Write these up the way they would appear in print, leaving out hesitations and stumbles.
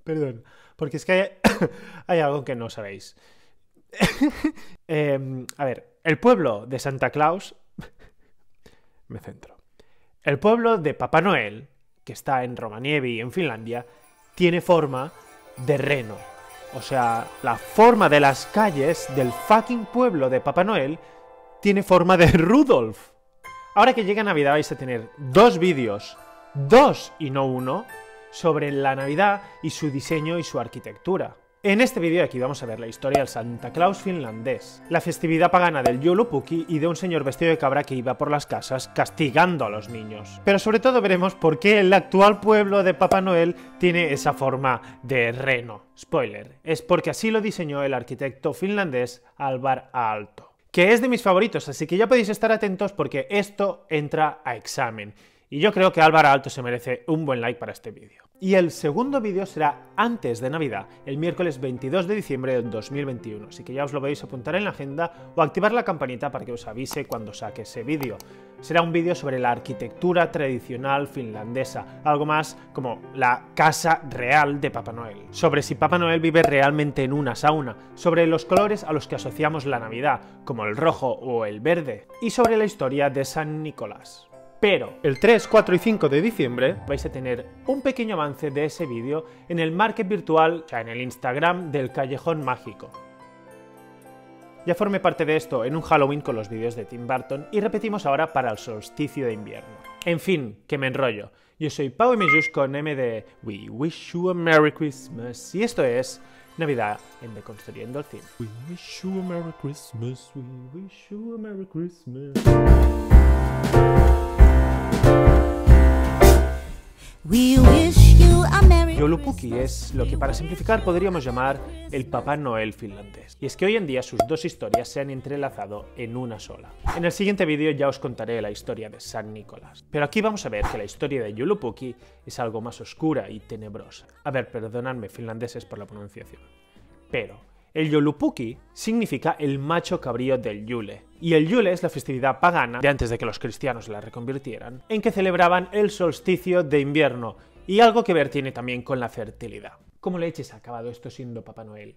Perdón, porque es que hay algo que no sabéis. A ver, el pueblo de Santa Claus... Me centro. El pueblo de Papá Noel, que está en Rovaniemi, en Finlandia, tiene forma de reno. O sea, la forma de las calles del fucking pueblo de Papá Noel tiene forma de Rudolf. Ahora que llega Navidad vais a tener 2 vídeos, 2 y no 1, sobre la Navidad y su diseño y su arquitectura. En este vídeo de aquí vamos a ver la historia del Santa Claus finlandés, la festividad pagana del Joulupukki y de un señor vestido de cabra que iba por las casas castigando a los niños. Pero sobre todo veremos por qué el actual pueblo de Papá Noel tiene esa forma de reno. Spoiler, es porque así lo diseñó el arquitecto finlandés Alvar Aalto, que es de mis favoritos, así que ya podéis estar atentos porque esto entra a examen. Y yo creo que Alvar Aalto se merece un buen like para este vídeo. Y el segundo vídeo será antes de Navidad, el miércoles 22 de diciembre de 2021, así que ya os lo podéis apuntar en la agenda o activar la campanita para que os avise cuando saque ese vídeo. Será un vídeo sobre la arquitectura tradicional finlandesa, algo más como la casa real de Papá Noel, sobre si Papá Noel vive realmente en una sauna, sobre los colores a los que asociamos la Navidad, como el rojo o el verde, y sobre la historia de San Nicolás. Pero el 3, 4 y 5 de diciembre vais a tener un pequeño avance de ese vídeo en el market virtual, o sea, en el Instagram del Callejón Mágico. Ya formé parte de esto en un Halloween con los vídeos de Tim Burton y repetimos ahora para el solsticio de invierno. En fin, que me enrollo. Yo soy Pau Emellus con M de We Wish You a Merry Christmas y esto es Navidad en Deconstruyendo el Cine. We wish you a Merry Christmas, we wish you a Merry Christmas. Joulupukki es lo que para simplificar podríamos llamar el Papá Noel finlandés. Y es que hoy en día sus dos historias se han entrelazado en una sola. En el siguiente vídeo ya os contaré la historia de San Nicolás. Pero aquí vamos a ver que la historia de Joulupukki es algo más oscura y tenebrosa. A ver, perdonadme finlandeses por la pronunciación. Pero el Joulupukki significa el macho cabrío del Yule. Y el Yule es la festividad pagana, de antes de que los cristianos la reconvirtieran, en que celebraban el solsticio de invierno, y algo que ver tiene también con la fertilidad. ¿Cómo leches ha acabado esto siendo Papá Noel?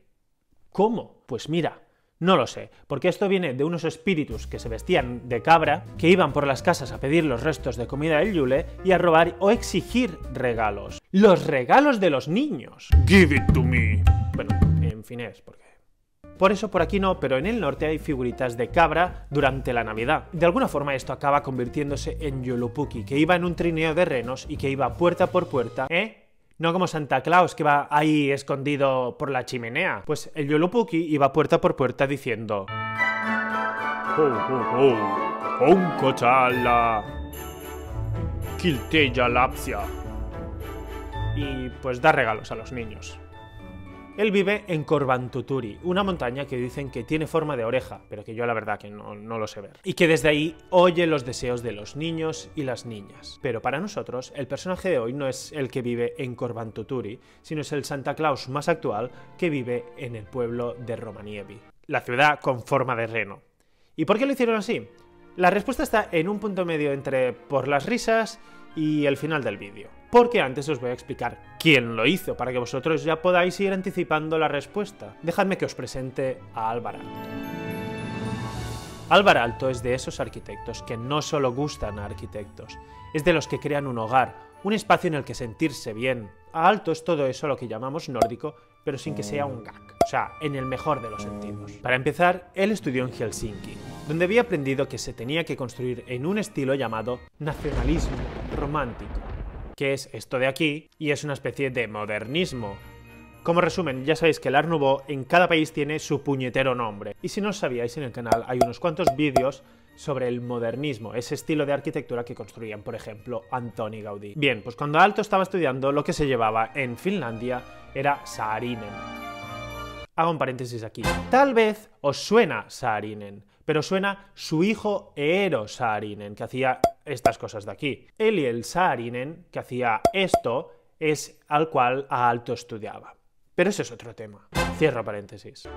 ¿Cómo? Pues mira, no lo sé, porque esto viene de unos espíritus que se vestían de cabra, que iban por las casas a pedir los restos de comida del Yule y a robar o exigir regalos. ¡Los regalos de los niños! ¡Give it to me! Bueno, en finés, porque... Por eso por aquí no, pero en el norte hay figuritas de cabra durante la Navidad. De alguna forma esto acaba convirtiéndose en Joulupukki, que iba en un trineo de renos y que iba puerta por puerta, No como Santa Claus, que va ahí escondido por la chimenea. Pues el Joulupukki iba puerta por puerta diciendo... ¡Ho, ho, ho! ¡Onko täällä! Kilteja lapsia! Y pues da regalos a los niños. Él vive en Korvantuturi, una montaña que dicen que tiene forma de oreja, pero que yo la verdad que no lo sé ver. Y que desde ahí oye los deseos de los niños y las niñas. Pero para nosotros, el personaje de hoy no es el que vive en Korvantuturi, sino es el Santa Claus más actual que vive en el pueblo de Rovaniemi, la ciudad con forma de reno. ¿Y por qué lo hicieron así? La respuesta está en un punto medio entre por las risas y el final del vídeo. Porque antes os voy a explicar quién lo hizo, para que vosotros ya podáis ir anticipando la respuesta. Dejadme que os presente a Alvar Aalto. Alvar Aalto es de esos arquitectos que no solo gustan a arquitectos, es de los que crean un hogar, un espacio en el que sentirse bien. A Aalto es todo eso lo que llamamos nórdico, pero sin que sea un gag, o sea, en el mejor de los sentidos. Para empezar, él estudió en Helsinki, donde había aprendido que se tenía que construir en un estilo llamado nacionalismo romántico, que es esto de aquí, y es una especie de modernismo. Como resumen, ya sabéis que el Art Nouveau en cada país tiene su puñetero nombre, y si no os sabíais, en el canal hay unos cuantos vídeos sobre el modernismo, ese estilo de arquitectura que construían, por ejemplo, Antoni Gaudí. Bien, pues cuando Aalto estaba estudiando, lo que se llevaba en Finlandia era Saarinen. Hago un paréntesis aquí. Tal vez os suena Saarinen, pero suena su hijo Eero Saarinen, que hacía estas cosas de aquí. Él y el Saarinen, que hacía esto, es al cual Aalto estudiaba. Pero ese es otro tema. Cierro paréntesis.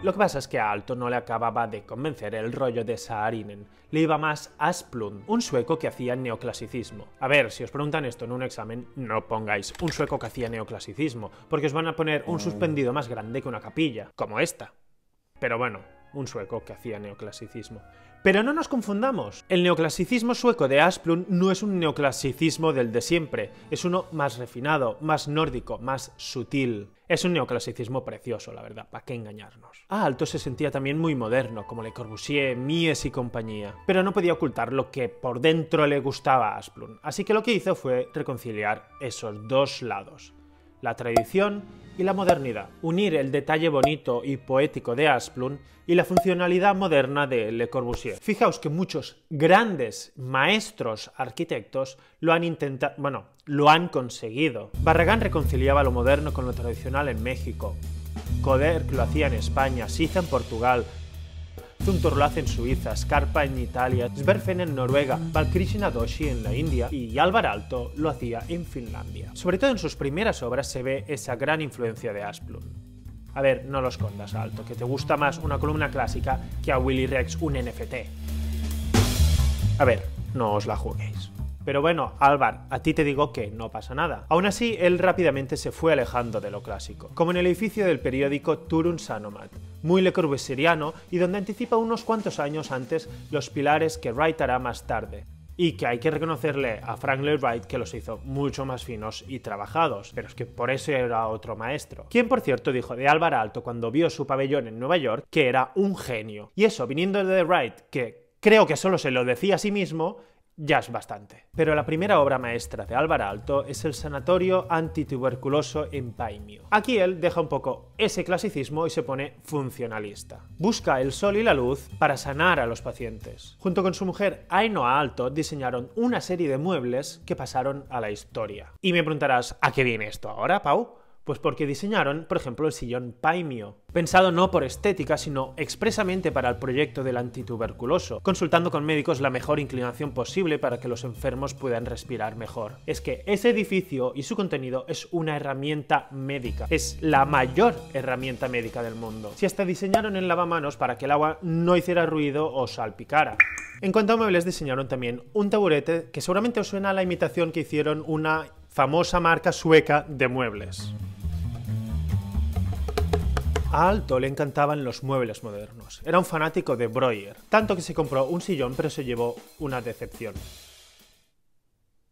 Lo que pasa es que a Aalto no le acababa de convencer el rollo de Saarinen, le iba más Asplund, un sueco que hacía neoclasicismo. A ver, si os preguntan esto en un examen, no pongáis un sueco que hacía neoclasicismo, porque os van a poner un suspendido más grande que una capilla, como esta. Pero bueno, un sueco que hacía neoclasicismo. Pero no nos confundamos, el neoclasicismo sueco de Asplund no es un neoclasicismo del de siempre, es uno más refinado, más nórdico, más sutil. Es un neoclasicismo precioso, la verdad, ¿para qué engañarnos? Aalto se sentía también muy moderno, como Le Corbusier, Mies y compañía, pero no podía ocultar lo que por dentro le gustaba a Asplund, así que lo que hizo fue reconciliar esos dos lados, la tradición y la modernidad, unir el detalle bonito y poético de Asplund y la funcionalidad moderna de Le Corbusier. Fijaos que muchos grandes maestros arquitectos lo han intentado, bueno, lo han conseguido. Barragán reconciliaba lo moderno con lo tradicional en México, Coderch lo hacía en España, Siza en Portugal, Zumthor lo hace en Suiza, Scarpa en Italia, Sverfen en Noruega, Balkrishna Doshi en la India y Alvar Aalto lo hacía en Finlandia. Sobre todo en sus primeras obras se ve esa gran influencia de Asplund. A ver, no lo escondas, Aalto, que te gusta más una columna clásica que a Willy Rex un NFT. A ver, no os la juguéis. Pero bueno, Alvar, a ti te digo que no pasa nada. Aún así, él rápidamente se fue alejando de lo clásico, como en el edificio del periódico Turun Sanomat, muy Le Corbusieriano y donde anticipa unos cuantos años antes los pilares que Wright hará más tarde. Y que hay que reconocerle a Frank Lloyd Wright que los hizo mucho más finos y trabajados, pero es que por eso era otro maestro. Quien, por cierto, dijo de Alvar Aalto cuando vio su pabellón en Nueva York que era un genio. Y eso, viniendo de Wright, que creo que solo se lo decía a sí mismo, ya es bastante. Pero la primera obra maestra de Alvar Aalto es el sanatorio antituberculoso en Paimio. Aquí él deja un poco ese clasicismo y se pone funcionalista. Busca el sol y la luz para sanar a los pacientes. Junto con su mujer Aino Aalto diseñaron una serie de muebles que pasaron a la historia. Y me preguntarás, ¿a qué viene esto ahora, Pau? Pues porque diseñaron, por ejemplo, el sillón Paimio, pensado no por estética, sino expresamente para el proyecto del antituberculoso, consultando con médicos la mejor inclinación posible para que los enfermos puedan respirar mejor. Es que ese edificio y su contenido es una herramienta médica, es la mayor herramienta médica del mundo. Si hasta diseñaron el lavamanos para que el agua no hiciera ruido o salpicara. En cuanto a muebles, diseñaron también un taburete que seguramente os suena a la imitación que hicieron una famosa marca sueca de muebles. A Aalto le encantaban los muebles modernos. Era un fanático de Breuer, tanto que se compró un sillón pero se llevó una decepción.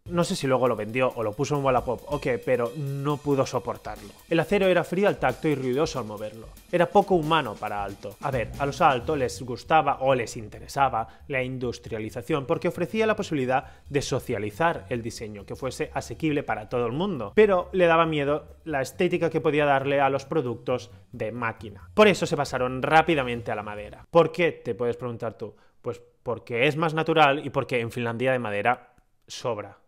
No sé si luego lo vendió o lo puso en Wallapop o qué, pero no pudo soportarlo. El acero era frío al tacto y ruidoso al moverlo. Era poco humano para Aalto. A ver, a los Aalto les gustaba o les interesaba la industrialización porque ofrecía la posibilidad de socializar el diseño, que fuese asequible para todo el mundo. Pero le daba miedo la estética que podía darle a los productos de máquina. Por eso se pasaron rápidamente a la madera. ¿Por qué? Te puedes preguntar tú. Pues porque es más natural y porque en Finlandia de madera sobra.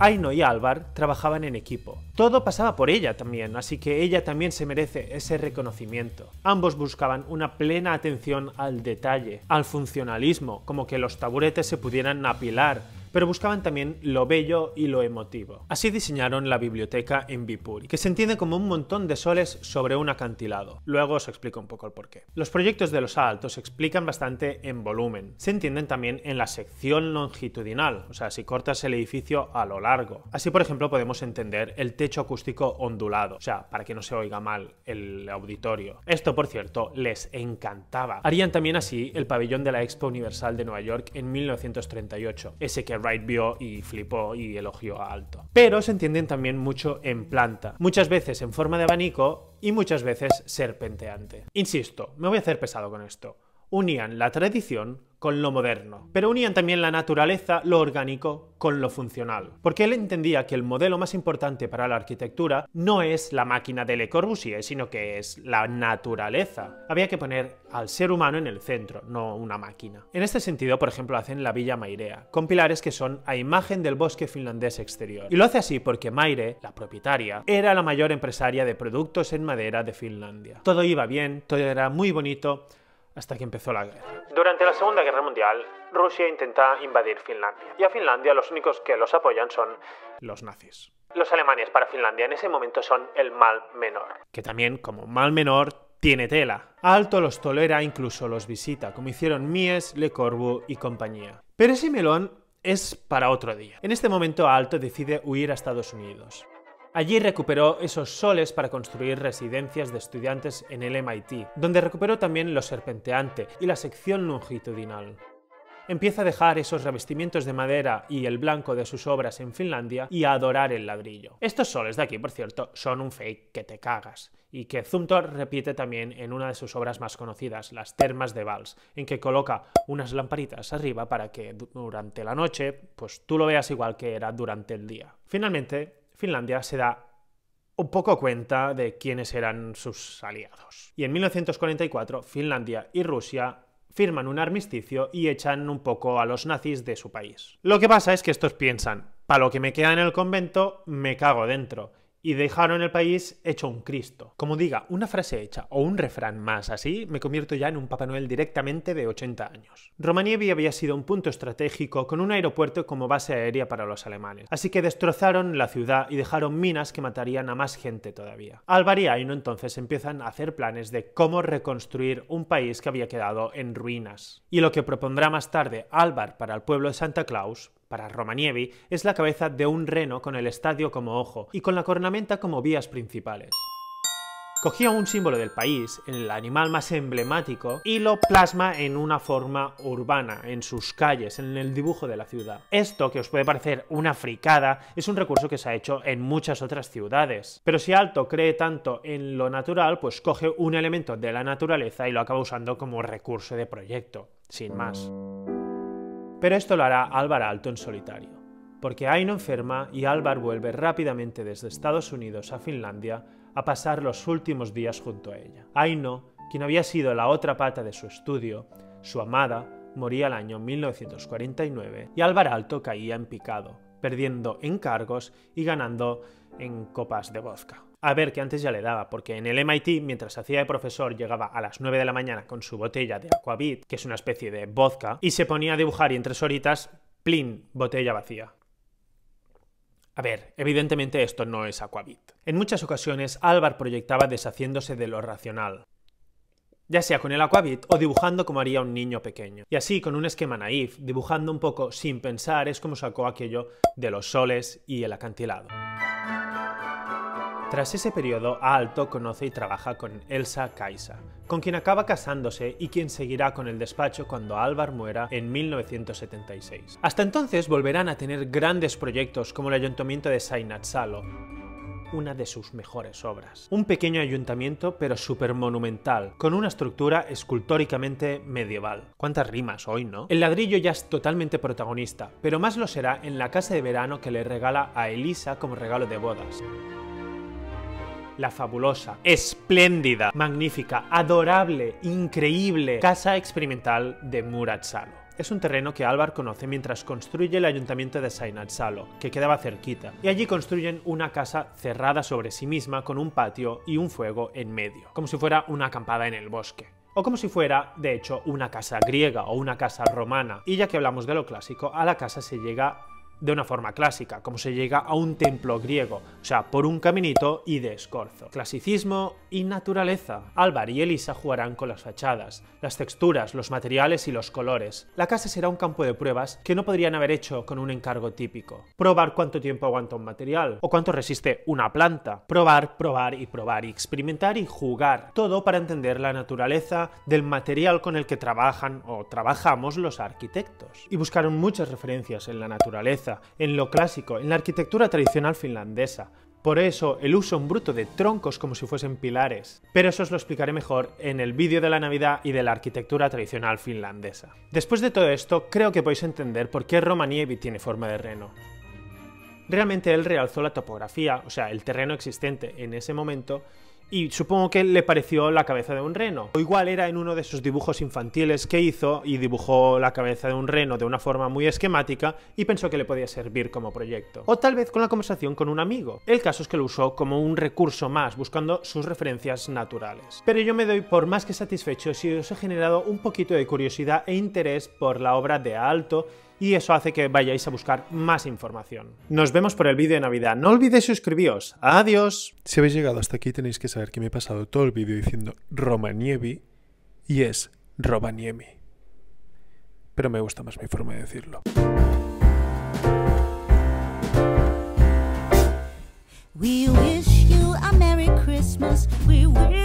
Aino y Alvar trabajaban en equipo. Todo pasaba por ella también, así que ella también se merece ese reconocimiento. Ambos buscaban una plena atención al detalle, al funcionalismo, como que los taburetes se pudieran apilar, pero buscaban también lo bello y lo emotivo. Así diseñaron la biblioteca en Viipuri, que se entiende como un montón de soles sobre un acantilado. Luego os explico un poco el porqué. Los proyectos de los Aalto se explican bastante en volumen. Se entienden también en la sección longitudinal, o sea, si cortas el edificio a lo largo. Así, por ejemplo, podemos entender el techo acústico ondulado, o sea, para que no se oiga mal el auditorio. Esto, por cierto, les encantaba. Harían también así el pabellón de la Expo Universal de Nueva York en 1938, ese que Wright vio y flipó y elogió a Aalto. Pero se entienden también mucho en planta, muchas veces en forma de abanico y muchas veces serpenteante. Insisto, me voy a hacer pesado con esto. Unían la tradición con lo moderno, pero unían también la naturaleza, lo orgánico, con lo funcional. Porque él entendía que el modelo más importante para la arquitectura no es la máquina de Le Corbusier, sino que es la naturaleza. Había que poner al ser humano en el centro, no una máquina. En este sentido, por ejemplo, hacen la Villa Mairea, con pilares que son a imagen del bosque finlandés exterior. Y lo hace así porque Maire, la propietaria, era la mayor empresaria de productos en madera de Finlandia. Todo iba bien, todo era muy bonito, hasta que empezó la guerra. Durante la Segunda Guerra Mundial, Rusia intenta invadir Finlandia. Y a Finlandia los únicos que los apoyan son los nazis. Los alemanes para Finlandia en ese momento son el mal menor. Que también, como mal menor, tiene tela. A Aalto los tolera, incluso los visita, como hicieron Mies, Le Corbusier y compañía. Pero ese melón es para otro día. En este momento Aalto decide huir a Estados Unidos. Allí recuperó esos soles para construir residencias de estudiantes en el MIT, donde recuperó también lo serpenteante y la sección longitudinal. Empieza a dejar esos revestimientos de madera y el blanco de sus obras en Finlandia y a adorar el ladrillo. Estos soles de aquí, por cierto, son un fake que te cagas, y que Zumthor repite también en una de sus obras más conocidas, Las Termas de Valls, en que coloca unas lamparitas arriba para que durante la noche pues tú lo veas igual que era durante el día. Finalmente, Finlandia se da un poco cuenta de quiénes eran sus aliados. Y en 1944, Finlandia y Rusia firman un armisticio y echan un poco a los nazis de su país. Lo que pasa es que estos piensan, para lo que me queda en el convento, me cago dentro. Y dejaron el país hecho un Cristo. Como diga una frase hecha o un refrán más así, me convierto ya en un Papá Noel directamente de 80 años. Rovaniemi había sido un punto estratégico con un aeropuerto como base aérea para los alemanes, así que destrozaron la ciudad y dejaron minas que matarían a más gente todavía. Alvar y Aino entonces empiezan a hacer planes de cómo reconstruir un país que había quedado en ruinas. Y lo que propondrá más tarde Alvar para el pueblo de Santa Claus, para Rovaniemi, es la cabeza de un reno con el estadio como ojo y con la cornamenta como vías principales. Cogía un símbolo del país, el animal más emblemático, y lo plasma en una forma urbana, en sus calles, en el dibujo de la ciudad. Esto, que os puede parecer una fricada, es un recurso que se ha hecho en muchas otras ciudades. Pero si Aalto cree tanto en lo natural, pues coge un elemento de la naturaleza y lo acaba usando como recurso de proyecto, sin más. Pero esto lo hará Alvar Aalto en solitario, porque Aino enferma y Alvar vuelve rápidamente desde Estados Unidos a Finlandia a pasar los últimos días junto a ella. Aino, quien había sido la otra pata de su estudio, su amada, moría el año 1949 y Alvar Aalto caía en picado, perdiendo encargos y ganando en copas de vodka. A ver, que antes ya le daba, porque en el MIT, mientras hacía de profesor, llegaba a las 9 de la mañana con su botella de Aquavit, que es una especie de vodka, y se ponía a dibujar y en 3 horitas, ¡plin!, botella vacía. A ver, evidentemente esto no es Aquavit. En muchas ocasiones, Alvar proyectaba deshaciéndose de lo racional, ya sea con el Aquavit o dibujando como haría un niño pequeño. Y así, con un esquema naif, dibujando un poco sin pensar, es como sacó aquello de los soles y el acantilado. Tras ese periodo, Aalto conoce y trabaja con Elsa Kaisa, con quien acaba casándose y quien seguirá con el despacho cuando Alvar muera en 1976. Hasta entonces volverán a tener grandes proyectos como el Ayuntamiento de Seinäjoki, una de sus mejores obras. Un pequeño ayuntamiento pero súper monumental, con una estructura escultóricamente medieval. ¿Cuántas rimas hoy, no? El ladrillo ya es totalmente protagonista, pero más lo será en la casa de verano que le regala a Elisa como regalo de bodas. La fabulosa, espléndida, magnífica, adorable, increíble casa experimental de Muratsalo. Es un terreno que Alvar conoce mientras construye el ayuntamiento de Seinäjoki, que quedaba cerquita, y allí construyen una casa cerrada sobre sí misma con un patio y un fuego en medio, como si fuera una acampada en el bosque. O como si fuera, de hecho, una casa griega o una casa romana. Y ya que hablamos de lo clásico, a la casa se llega de una forma clásica, como se llega a un templo griego, o sea, por un caminito y de escorzo. Clasicismo y naturaleza. Alvar y Elisa jugarán con las fachadas, las texturas, los materiales y los colores. La casa será un campo de pruebas que no podrían haber hecho con un encargo típico. Probar cuánto tiempo aguanta un material, o cuánto resiste una planta. Probar, probar y probar, y experimentar y jugar. Todo para entender la naturaleza del material con el que trabajan o trabajamos los arquitectos. Y buscaron muchas referencias en la naturaleza, en lo clásico, en la arquitectura tradicional finlandesa. Por eso el uso en bruto de troncos como si fuesen pilares. Pero eso os lo explicaré mejor en el vídeo de la Navidad y de la arquitectura tradicional finlandesa. Después de todo esto, creo que podéis entender por qué Rovaniemi tiene forma de reno. Realmente él realzó la topografía, o sea, el terreno existente en ese momento, y supongo que le pareció la cabeza de un reno. O igual era en uno de esos dibujos infantiles que hizo y dibujó la cabeza de un reno de una forma muy esquemática y pensó que le podía servir como proyecto. O tal vez con la conversación con un amigo. El caso es que lo usó como un recurso más, buscando sus referencias naturales. Pero yo me doy por más que satisfecho si os he generado un poquito de curiosidad e interés por la obra de Aalto y eso hace que vayáis a buscar más información. Nos vemos por el vídeo de Navidad. No olvidéis suscribiros. ¡Adiós! Si habéis llegado hasta aquí tenéis que saber que me he pasado todo el vídeo diciendo Romanievi y es Rovaniemi. Pero me gusta más mi forma de decirlo. We wish you a Merry Christmas. We wish